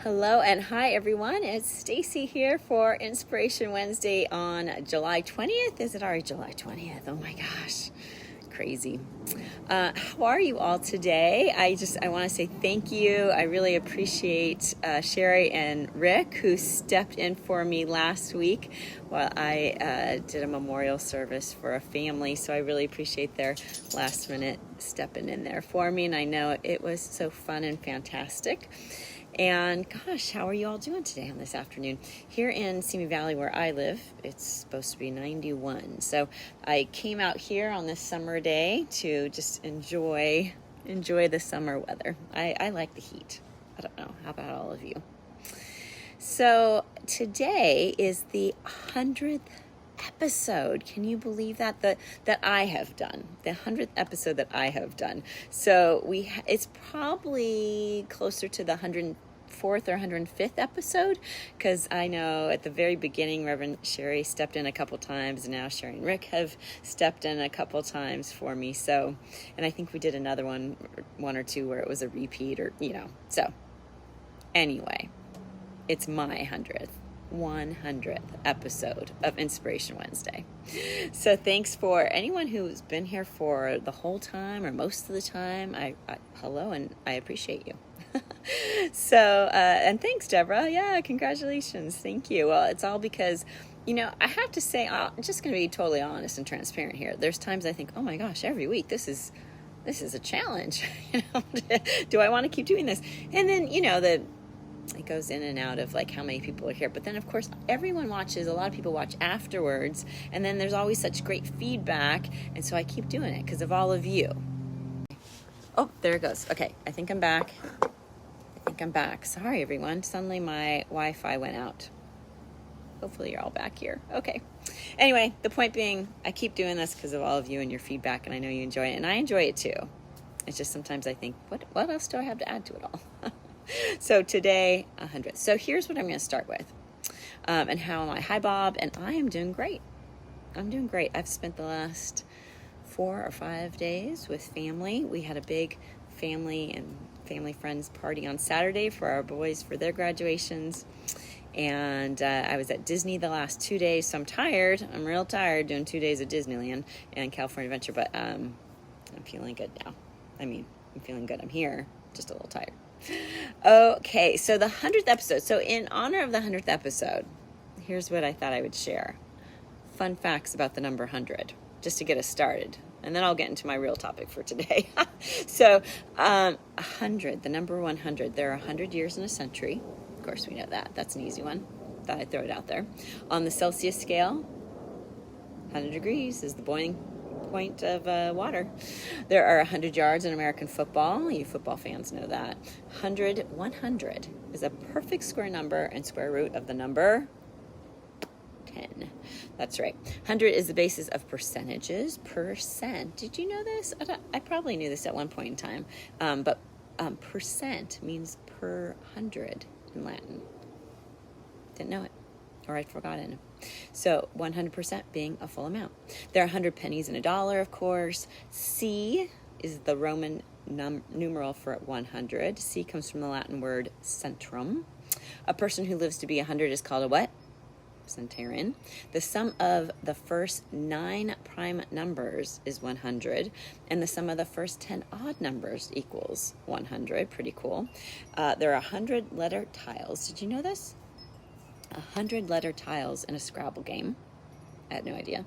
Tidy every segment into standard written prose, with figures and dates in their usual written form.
Hello and hi everyone. It's Stacy here for Inspiration Wednesday on July 20th. Is it already July 20th? Oh my gosh. Crazy. How are you all today? I want to say thank you. I really appreciate Sherry and Rick who stepped in for me last week while I did a memorial service for a family. So I really appreciate their last minute stepping in there for me. And I know it was so fun and fantastic. And gosh, how are you all doing today on this afternoon? Here in Simi Valley where I live, it's supposed to be 91. So I came out here on this summer day to just enjoy the summer weather. I like the heat. I don't know. How about all of you? So today is the 100th episode. Can you believe that? That I have done. The 100th episode that I have done. So it's probably closer to the 104th or 105th episode, because I know at the very beginning Reverend Sherry stepped in a couple times, and now Sherry and Rick have stepped in a couple times for me. So, and I think we did another one or two where it was a repeat, or So anyway, it's my 100th episode of Inspiration Wednesday. So thanks for anyone who's been here for the whole time or most of the time. Hello, and I appreciate you. So, and thanks, Deborah. Yeah, congratulations. Thank you. Well, it's all because, I have to say, I'm just going to be totally honest and transparent here. There's times I think, oh my gosh, every week this is a challenge. Do I want to keep doing this? And then, it goes in and out of like how many people are here. But then, of course, everyone watches. A lot of people watch afterwards. And then there's always such great feedback. And so I keep doing it because of all of you. Oh, there it goes. Okay, I think I'm back. Sorry, everyone. Suddenly my Wi-Fi went out. Hopefully you're all back here. Okay. Anyway, the point being, I keep doing this because of all of you and your feedback. And I know you enjoy it. And I enjoy it too. It's just sometimes I think, what else do I have to add to it all? So today, 100. So here's what I'm going to start with. And how am I? Hi, Bob. And I am doing great. I've spent the last 4 or 5 days with family. We had a big family friends party on Saturday for our boys for their graduations. And I was at Disney the last 2 days. So I'm tired. I'm real tired doing 2 days of Disneyland and California Adventure. But I'm feeling good now. I'm feeling good. I'm here. Just a little tired. Okay, so the 100th episode. So in honor of the 100th episode, here's what I thought I would share. Fun facts about the number 100, just to get us started. And then I'll get into my real topic for today. So 100, the number 100. There are 100 years in a century. Of course, we know that. That's an easy one. Thought I'd throw it out there. On the Celsius scale, 100 degrees is the boiling point of water. There are 100 yards in American football. You football fans know that. 100 is a perfect square number and square root of the number 10. That's right. 100 is the basis of percentages. Percent. Did you know this? I probably knew this at one point in time. But percent means per 100 in Latin. Didn't know it. Or I'd forgotten it. So 100% being a full amount. There are 100 pennies in a dollar, of course. C is the Roman numeral for 100. C comes from the Latin word centrum. A person who lives to be 100 is called a what? Centenarian. The sum of the first 9 prime numbers is 100, and the sum of the first 10 odd numbers equals 100. Pretty cool. There are 100 letter tiles. Did you know this? 100 letter tiles in a Scrabble game. I had no idea.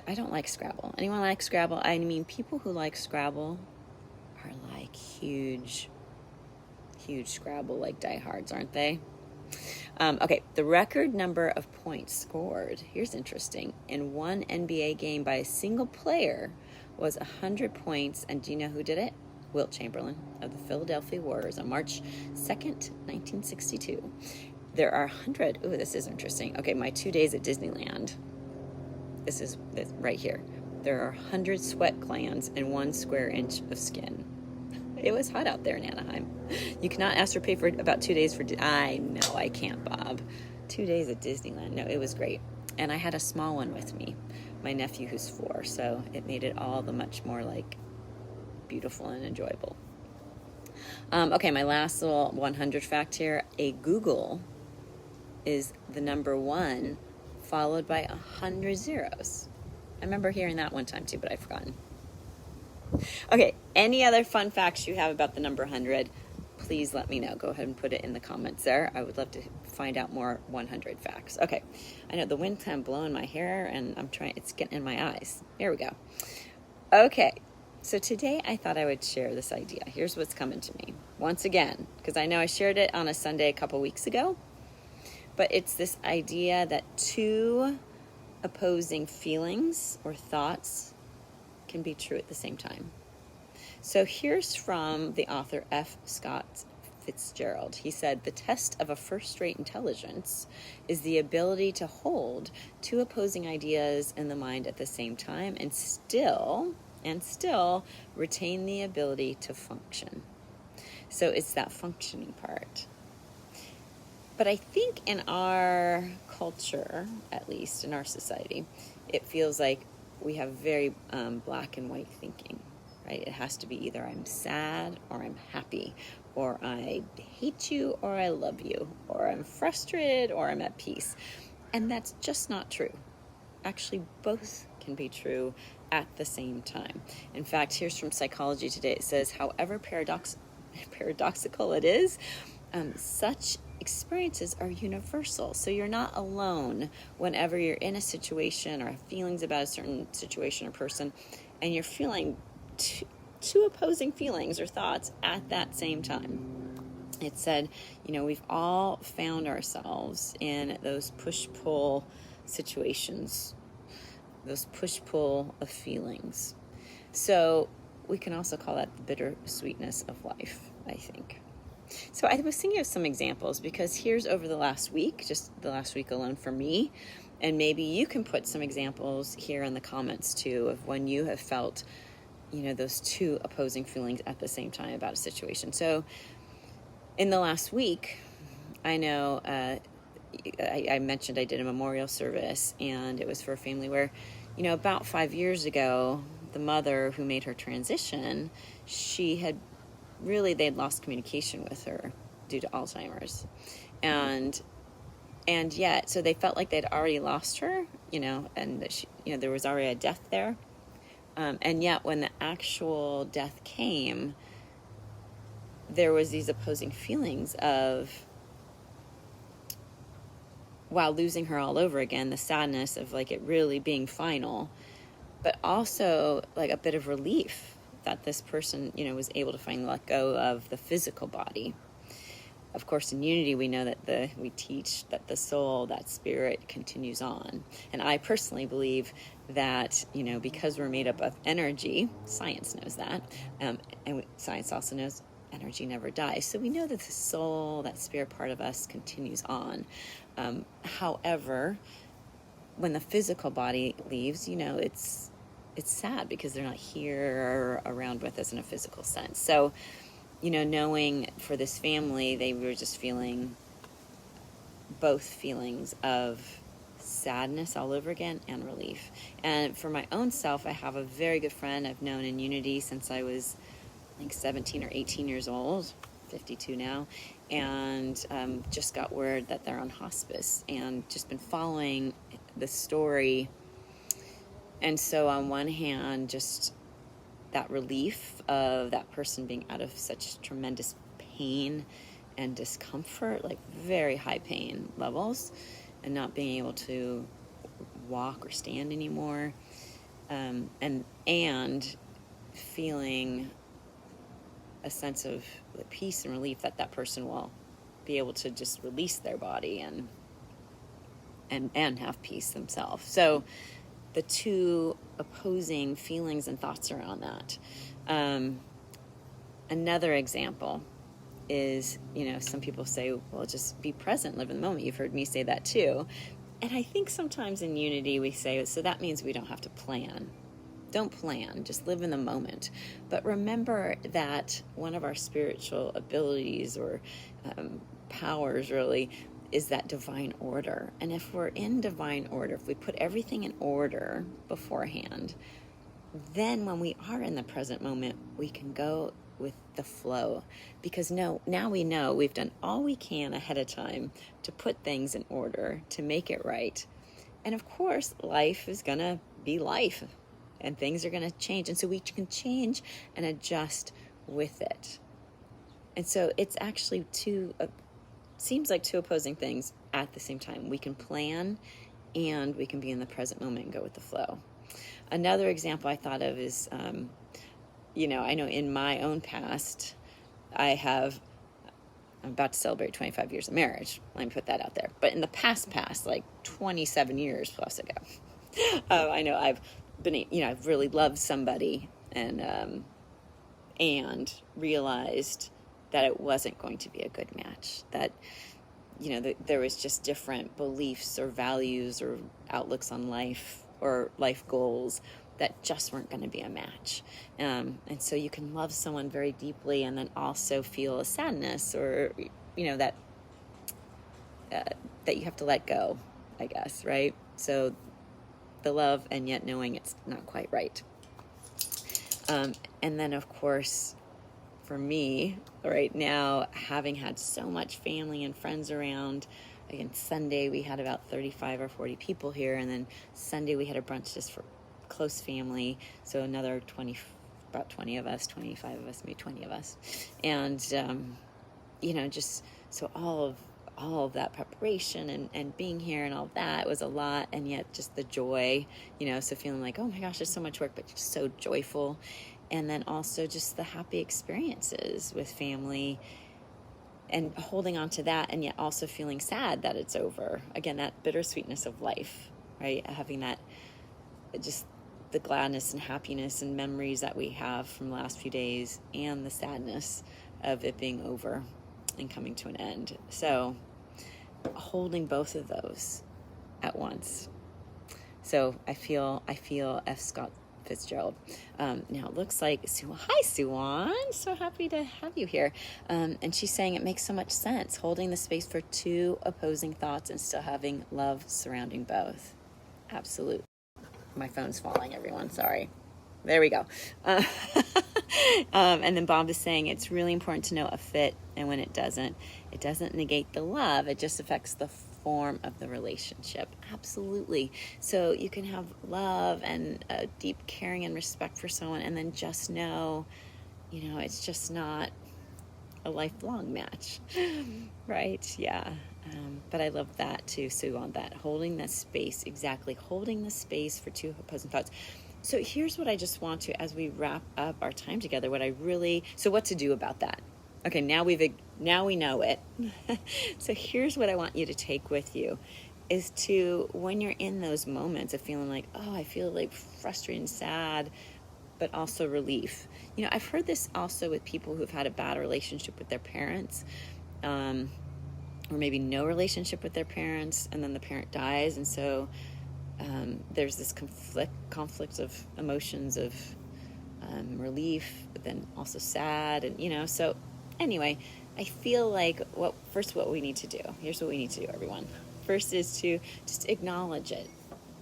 I don't like Scrabble. Anyone like Scrabble? I mean, people who like Scrabble are like huge Scrabble, like diehards, aren't they? Okay, the record number of points scored, here's interesting, in one NBA game by a single player was 100 points. And do you know who did it? Wilt Chamberlain of the Philadelphia Warriors on March 2nd, 1962. There are 100. Ooh, this is interesting. Okay, my 2 days at Disneyland. This is right here. There are 100 sweat glands in 1 square inch of skin. It was hot out there in Anaheim. You cannot ask for pay for about 2 days for... I know I can't, Bob. 2 days at Disneyland. No, it was great. And I had a small one with me, my nephew who's 4. So it made it all the much more like beautiful and enjoyable. Okay, my last little 100 fact here. A Google is the number 1, followed by 100 zeros. I remember hearing that one time too, but I've forgotten. Okay, any other fun facts you have about the number 100, please let me know. Go ahead and put it in the comments there. I would love to find out more 100 facts. Okay, I know the wind's kind of blowing my hair and it's getting in my eyes. Here we go. Okay, so today I thought I would share this idea. Here's what's coming to me. Once again, because I know I shared it on a Sunday a couple weeks ago, but it's this idea that 2 opposing feelings or thoughts can be true at the same time. So here's from the author F. Scott Fitzgerald. He said, the test of a first-rate intelligence is the ability to hold 2 opposing ideas in the mind at the same time and still retain the ability to function. So it's that functioning part. But I think in our culture, at least in our society, it feels like we have very black and white thinking, right? It has to be either I'm sad or I'm happy, or I hate you or I love you, or I'm frustrated or I'm at peace. And that's just not true. Actually, both can be true at the same time. In fact, here's from Psychology Today. It says, however paradoxical it is, such experiences are universal. So you're not alone whenever you're in a situation or have feelings about a certain situation or person, and you're feeling two opposing feelings or thoughts at that same time. It said, we've all found ourselves in those push-pull situations, those push-pull of feelings. So we can also call that the bittersweetness of life, I think. So I was thinking of some examples, because here's over the last week, just the last week alone for me, and maybe you can put some examples here in the comments too of when you have felt, those 2 opposing feelings at the same time about a situation. So in the last week, I know I mentioned I did a memorial service, and it was for a family where, about 5 years ago, the mother who made her transition, they'd lost communication with her due to Alzheimer's. And yet, so they felt like they'd already lost her, and that she, there was already a death there. And yet when the actual death came, there was these opposing feelings of, while losing her all over again, the sadness of like it really being final, but also like a bit of relief that this person, was able to finally let go of the physical body. Of course, in Unity, we know that we teach that the soul, that spirit, continues on. And I personally believe that, because we're made up of energy, science knows that, and science also knows energy never dies. So we know that the soul, that spirit part of us, continues on. However, when the physical body leaves, it's sad because they're not here or around with us in a physical sense. So, knowing for this family, they were just feeling both feelings of sadness all over again and relief. And for my own self, I have a very good friend I've known in Unity since I was, 17 or 18 years old, 52 now, and just got word that they're on hospice, and just been following the story. And so on one hand, just that relief of that person being out of such tremendous pain and discomfort, like very high pain levels, and not being able to walk or stand anymore, and feeling a sense of peace and relief that person will be able to just release their body and have peace themselves. So the 2 opposing feelings and thoughts around that. Another example is, some people say, well, just be present, live in the moment. You've heard me say that too. And I think sometimes in Unity we say, so that means we don't have to plan. Don't plan, just live in the moment. But remember that one of our spiritual abilities or powers really is that divine order. And if we're in divine order, if we put everything in order beforehand, then when we are in the present moment, we can go with the flow, because now we know we've done all we can ahead of time to put things in order, to make it right. And of course, life is going to be life, and things are going to change. And so we can change and adjust with it. And so it's actually seems like two opposing things at the same time. We can plan and we can be in the present moment and go with the flow. Another example I thought of is, I know in my own past, I'm about to celebrate 25 years of marriage. Let me put that out there. But in the past, like 27 years plus ago, I know I've been, I've really loved somebody and realized that it wasn't going to be a good match. That, there was just different beliefs or values or outlooks on life or life goals that just weren't going to be a match. And so you can love someone very deeply and then also feel a sadness or, that you have to let go, I guess, right? So the love and yet knowing it's not quite right. And then, of course, for me right now, having had so much family and friends around, again, Sunday we had about 35 or 40 people here, and then Sunday we had a brunch just for close family, so another about 20 of us, 25 of us, maybe 20 of us, and just so all of that preparation and being here and all that was a lot, and yet just the joy, so feeling like, oh my gosh, there's so much work, but just so joyful, and then also just the happy experiences with family and holding on to that, and yet also feeling sad that it's over. Again, that bittersweetness of life, right? Having that, just the gladness and happiness and memories that we have from the last few days, and the sadness of it being over and coming to an end. So holding both of those at once. So I feel F. Scott Fitzgerald. Now it looks like hi Suwan, so happy to have you here. And she's saying it makes so much sense, holding the space for two opposing thoughts and still having love surrounding both. Absolutely. My phone's falling, everyone. Sorry. There we go. And then Bob is saying it's really important to know a fit, and when it doesn't negate the love. It just affects the form of the relationship. Absolutely. So you can have love and a deep caring and respect for someone, and then just know, it's just not a lifelong match, right? Yeah. But I love that too, Sue, on that. Holding the space, exactly. Holding the space for two opposing thoughts. So here's what I just want to, as we wrap up our time together, so what to do about that? Okay, now we know it. So here's what I want you to take with you, is to, when you're in those moments of feeling like, oh, I feel like frustrated and sad, but also relief. I've heard this also with people who've had a bad relationship with their parents, or maybe no relationship with their parents, and then the parent dies, and so there's this conflict of emotions of relief, but then also sad, and so anyway, I feel like what we need to do. Here's what we need to do, everyone. First is to just acknowledge it,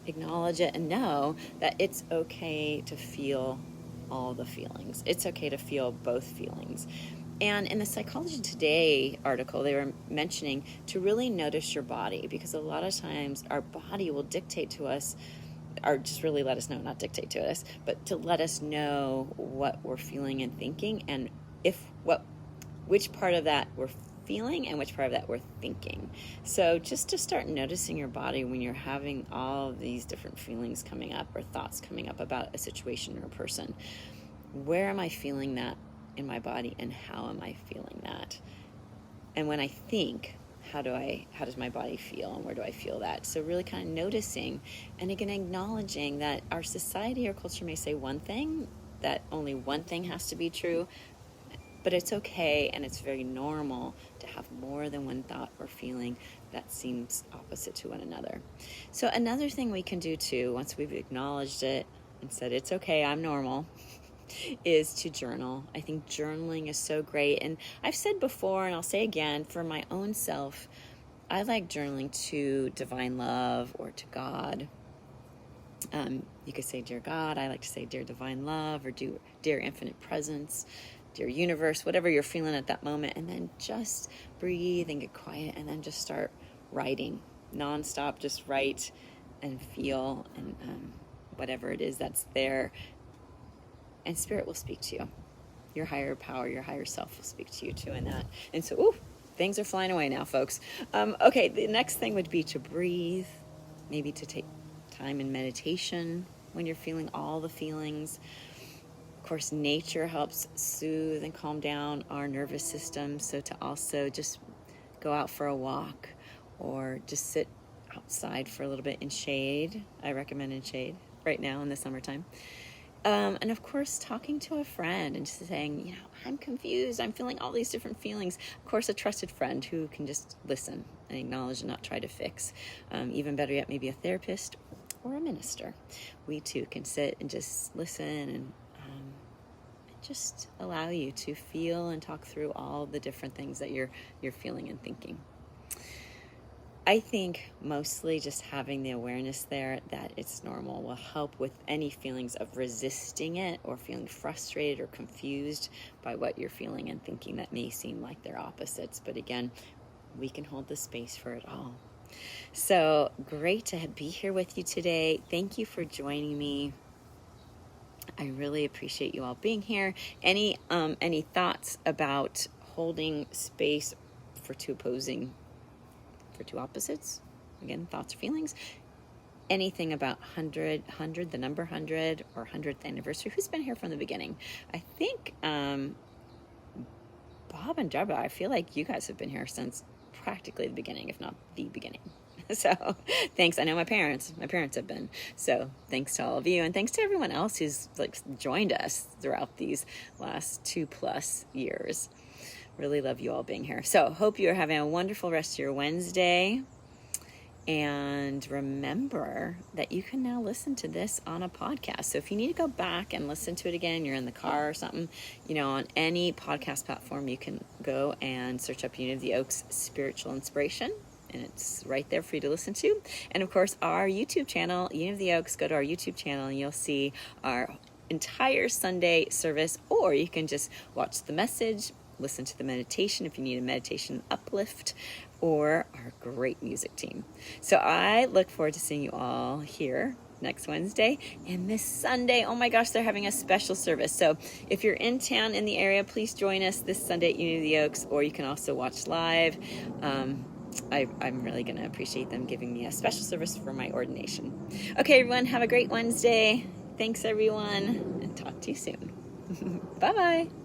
and know that it's okay to feel all the feelings. It's okay to feel both feelings. And in the Psychology Today article, they were mentioning to really notice your body, because a lot of times our body will dictate to us, or just really let us know, not dictate to us, but to let us know what we're feeling and thinking, and which part of that we're feeling and which part of that we're thinking. So just to start noticing your body when you're having all of these different feelings coming up or thoughts coming up about a situation or a person. Where am I feeling that in my body, and how am I feeling that? And when I think, how does my body feel, and where do I feel that? So really kind of noticing, and again acknowledging that our society or culture may say one thing, that only one thing has to be true, but it's okay, and it's very normal to have more than one thought or feeling that seems opposite to one another. So another thing we can do too, once we've acknowledged it and said it's okay, I'm normal, is to journal. I think journaling is so great. And I've said before, and I'll say again, for my own self, I like journaling to divine love or to God. You could say, dear God. I like to say, dear divine love, or dear infinite presence. dear universe, whatever you're feeling at that moment, and then just breathe and get quiet, and then just start writing nonstop. Just write and feel, and whatever it is that's there, and Spirit will speak to you. Your higher power, your higher self will speak to you too in that. And so, ooh, things are flying away now, folks. Okay, the next thing would be to breathe, maybe to take time in meditation when you're feeling all the feelings. Of course, nature helps soothe and calm down our nervous system. So to also just go out for a walk or just sit outside for a little bit in shade. I recommend in shade right now in the summertime. And of course, talking to a friend and just saying, I'm confused. I'm feeling all these different feelings. Of course, a trusted friend who can just listen and acknowledge and not try to fix. Even better yet, maybe a therapist or a minister. We too can sit and just listen and just allow you to feel and talk through all the different things that you're feeling and thinking. I think mostly just having the awareness there that it's normal will help with any feelings of resisting it or feeling frustrated or confused by what you're feeling and thinking that may seem like they're opposites. But again, we can hold the space for it all. So great to be here with you today. Thank you for joining me. I really appreciate you all being here. Any thoughts about holding space for two opposites? Again, thoughts or feelings. Anything about 100, the number 100 or 100th anniversary? Who's been here from the beginning? I think Bob and Deborah, I feel like you guys have been here since practically the beginning, if not the beginning. So thanks. I know my parents have been. So thanks to all of you, and thanks to everyone else who's joined us throughout these last 2+ years. Really love you all being here. So hope you're having a wonderful rest of your Wednesday. And remember that you can now listen to this on a podcast. So if you need to go back and listen to it again, you're in the car or something, on any podcast platform, you can go and search up Unity of the Oaks Spiritual Inspiration. And it's right there for you to listen to. And of course, our YouTube channel, Unity of the Oaks, go to our YouTube channel and you'll see our entire Sunday service, or you can just watch the message, listen to the meditation if you need a meditation uplift, or our great music team. So I look forward to seeing you all here next Wednesday. And this Sunday, oh my gosh, they're having a special service. So if you're in town in the area, please join us this Sunday at Unity of the Oaks, or you can also watch live. I'm really going to appreciate them giving me a special service for my ordination. Okay, everyone, have a great Wednesday. Thanks, everyone, and talk to you soon. Bye-bye.